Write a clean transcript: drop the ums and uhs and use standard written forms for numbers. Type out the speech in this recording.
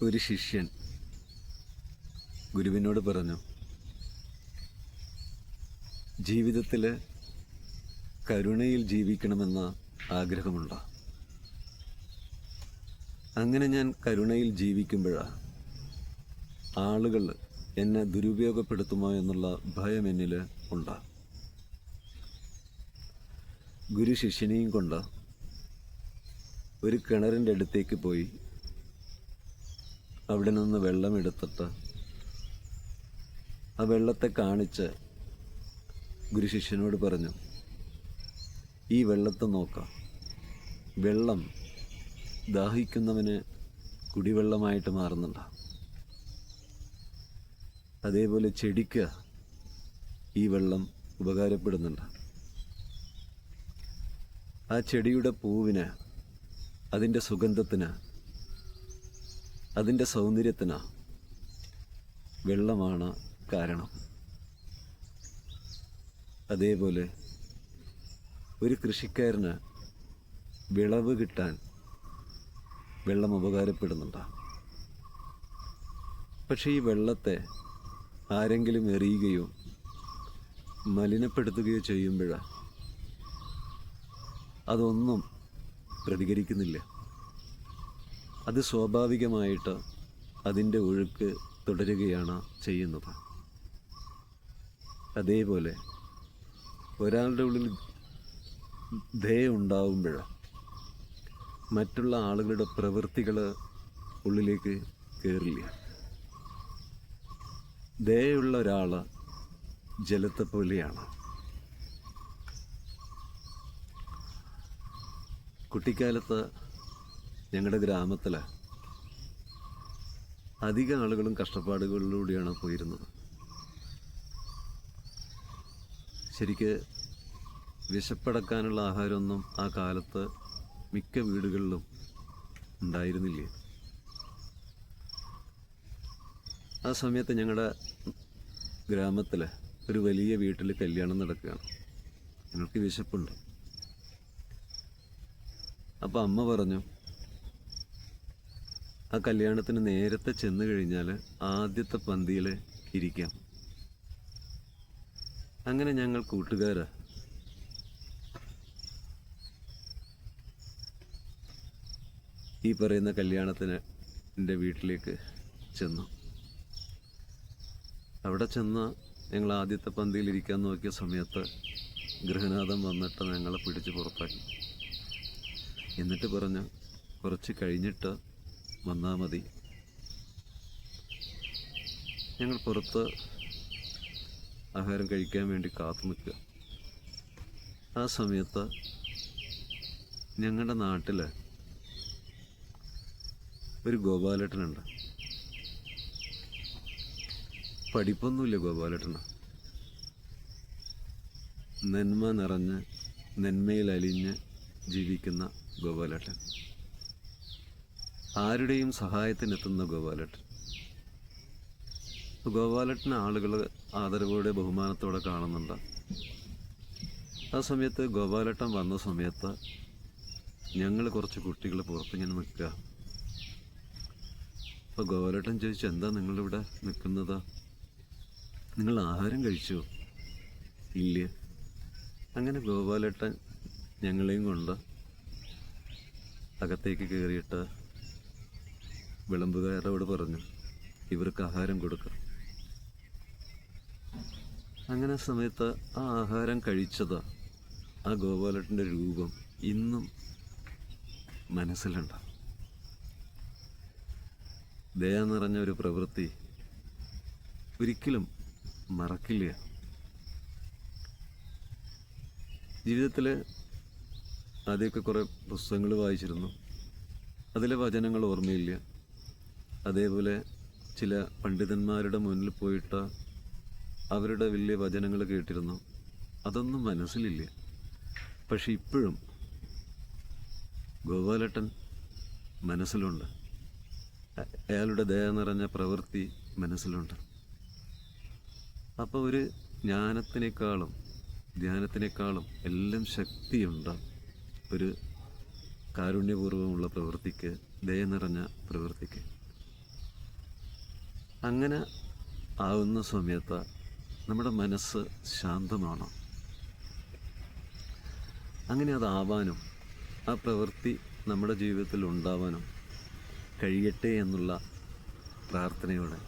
ഒരു ശിഷ്യൻ ഗുരുവിനോട് പറഞ്ഞു, ജീവിതത്തിൽ കരുണയിൽ ജീവിക്കണമെന്ന ആഗ്രഹമുണ്ടോ? അങ്ങനെ ഞാൻ കരുണയിൽ ജീവിക്കുമ്പോഴാണ് ആളുകൾ എന്നെ ദുരുപയോഗപ്പെടുത്തുമോ എന്നുള്ള ഭയം എന്നിൽ ഉണ്ട്. ഗുരു ശിഷ്യനെയും കൊണ്ട് ഒരു കിണറിൻ്റെ അടുത്തേക്ക് പോയി അവിടെ നിന്ന് വെള്ളമെടുത്തിട്ട് ആ വെള്ളത്തെ കാണിച്ച് ഗുരു ശിഷ്യനോട് പറഞ്ഞു, ഈ വെള്ളത്തെ നോക്കാം, വെള്ളം ദാഹിക്കുന്നവന് കുടിവെള്ളമായിട്ട് മാറുന്നുണ്ട്. അതേപോലെ ചെടിക്ക് ഈ വെള്ളം ഉപകാരപ്പെടുന്നുണ്ട്. ആ ചെടിയുടെ പൂവിന്, അതിൻ്റെ സുഗന്ധത്തിന്, അതിൻ്റെ സൗന്ദര്യത്തിന് വെള്ളമാണ് കാരണം. അതേപോലെ ഒരു കൃഷിക്കാരന് വിളവ് കിട്ടാൻ വെള്ളം ഉപകാരപ്പെടുന്നുണ്ട്. പക്ഷേ ഈ വെള്ളത്തെ ആരെങ്കിലും എറിയുകയോ മലിനപ്പെടുത്തുകയോ ചെയ്യുമ്പോഴാണ് അതൊന്നും പ്രതികരിക്കുന്നില്ല. അത് സ്വാഭാവികമായിട്ട് അതിൻ്റെ ഒഴുക്ക് തുടരുകയാണ് ചെയ്യുന്നത്. അതേപോലെ ഒരാളുടെ ഉള്ളിൽ ദയ ഉണ്ടാവുമ്പോഴാണ് മറ്റുള്ള ആളുകളുടെ പ്രവൃത്തികൾ ഉള്ളിലേക്ക് കയറില്ല. ദയുള്ള ഒരാൾ ജലത്തെ പോലെയാണ്. കുട്ടിക്കാലത്ത് ഞങ്ങളുടെ ഗ്രാമത്തിൽ അധിക ആളുകളും കഷ്ടപ്പാടുകളിലൂടെയാണ് പോയിരുന്നത്. ശരിക്ക് വിശപ്പടക്കാനുള്ള ആഹാരമൊന്നും ആ കാലത്ത് മിക്ക വീടുകളിലും ഉണ്ടായിരുന്നില്ല. ആ സമയത്ത് ഞങ്ങളുടെ ഗ്രാമത്തിൽ ഒരു വലിയ വീട്ടിൽ കല്യാണം നടക്കുകയാണ്. ഞങ്ങൾക്ക് വിശപ്പുണ്ട്. അപ്പോൾ അമ്മ പറഞ്ഞു, ആ കല്യാണത്തിന് നേരത്തെ ചെന്ന് കഴിഞ്ഞാൽ ആദ്യത്തെ പന്തിയിൽ ഇരിക്കാം. അങ്ങനെ ഞങ്ങൾ കൂട്ടുകാർ ഈ പറയുന്ന കല്യാണത്തിന് എൻ്റെ വീട്ടിലേക്ക് ചെന്നു. അവിടെ ചെന്ന് ഞങ്ങൾ ആദ്യത്തെ പന്തിയിലിരിക്കാൻ നോക്കിയ സമയത്ത് ഗൃഹനാഥൻ വന്നിട്ട് ഞങ്ങളെ പിടിച്ച് പുറത്താക്കി. എന്നിട്ട് പറഞ്ഞു, കുറച്ച് കഴിഞ്ഞിട്ട് വന്നാൽ മതി. ഞങ്ങൾ പുറത്ത് ആഹാരം കഴിക്കാൻ വേണ്ടി കാത്തു നിൽക്കുക. ആ സമയത്ത് ഞങ്ങളുടെ നാട്ടിൽ ഒരു ഗോപാലേട്ടനുണ്ട്. പഠിപ്പൊന്നുമില്ല ഗോപാലേട്ടന്. നന്മ നിറഞ്ഞ് നന്മയിൽ അലിഞ്ഞ് ജീവിക്കുന്ന ഗോപാലേട്ടൻ, ആരുടെയും സഹായത്തിനെത്തുന്ന ഗോപാലേട്ടൻ. ഗോപാലേട്ടനെ ആളുകൾ ആദരവോടെ ബഹുമാനത്തോടെ കാണുന്നുണ്ട്. ആ സമയത്ത് ഗോപാലേട്ടൻ വന്ന സമയത്ത് ഞങ്ങൾ കുറച്ച് കുട്ടികൾ പുറത്തിങ്ങനെ നിൽക്കുക. അപ്പോൾ ഗോപാലേട്ടൻ ചോദിച്ചു, എന്താ നിങ്ങളിവിടെ നിൽക്കുന്നത്? നിങ്ങൾ ആഹാരം കഴിച്ചോ? ഇല്ല. അങ്ങനെ ഗോപാലേട്ടൻ ഞങ്ങളെയും കൊണ്ട് അകത്തേക്ക് കയറിയിട്ട് വിളമ്പുകാരോട് പറഞ്ഞു, ഇവർക്ക് ആഹാരം കൊടുക്കുക. അങ്ങനെ സമയത്ത് ആ ആഹാരം കഴിച്ചത്, ആ ഗോപാലേട്ടൻ്റെ രൂപം ഇന്നും മനസ്സിലുണ്ട്. ദയ നിറഞ്ഞ ഒരു പ്രവൃത്തി ഒരിക്കലും മറക്കില്ല. ജീവിതത്തിൽ ആദ്യമൊക്കെ കുറേ പുസ്തകങ്ങൾ വായിച്ചിരുന്നു, അതിലെ വചനങ്ങൾ ഓർമ്മയില്ല. അതേപോലെ ചില പണ്ഡിതന്മാരുടെ മുന്നിൽ പോയിട്ട് അവരുടെ വലിയ വചനങ്ങൾ കേട്ടിരുന്നു, അതൊന്നും മനസ്സിലില്ല. പക്ഷെ ഇപ്പോഴും ഗോപാലേട്ടൻ മനസ്സിലുണ്ട്. അയാളുടെ ദയ നിറഞ്ഞ പ്രവൃത്തി മനസ്സിലുണ്ട്. അപ്പോൾ ഒരു ജ്ഞാനത്തിനേക്കാളും ധ്യാനത്തിനേക്കാളും എല്ലാം ശക്തിയുണ്ട് ഒരു കാരുണ്യപൂർവ്വമുള്ള പ്രവൃത്തിക്ക്, ദയ നിറഞ്ഞ പ്രവൃത്തിക്ക്. അങ്ങനെ ആവുന്ന സമയത്ത് നമ്മുടെ മനസ്സ് ശാന്തമാണ്. അങ്ങനെ അതാവാനും ആ പ്രവൃത്തി നമ്മുടെ ജീവിതത്തിൽ ഉണ്ടാവാനും കഴിയട്ടെ എന്നുള്ള പ്രാർത്ഥനയോടെ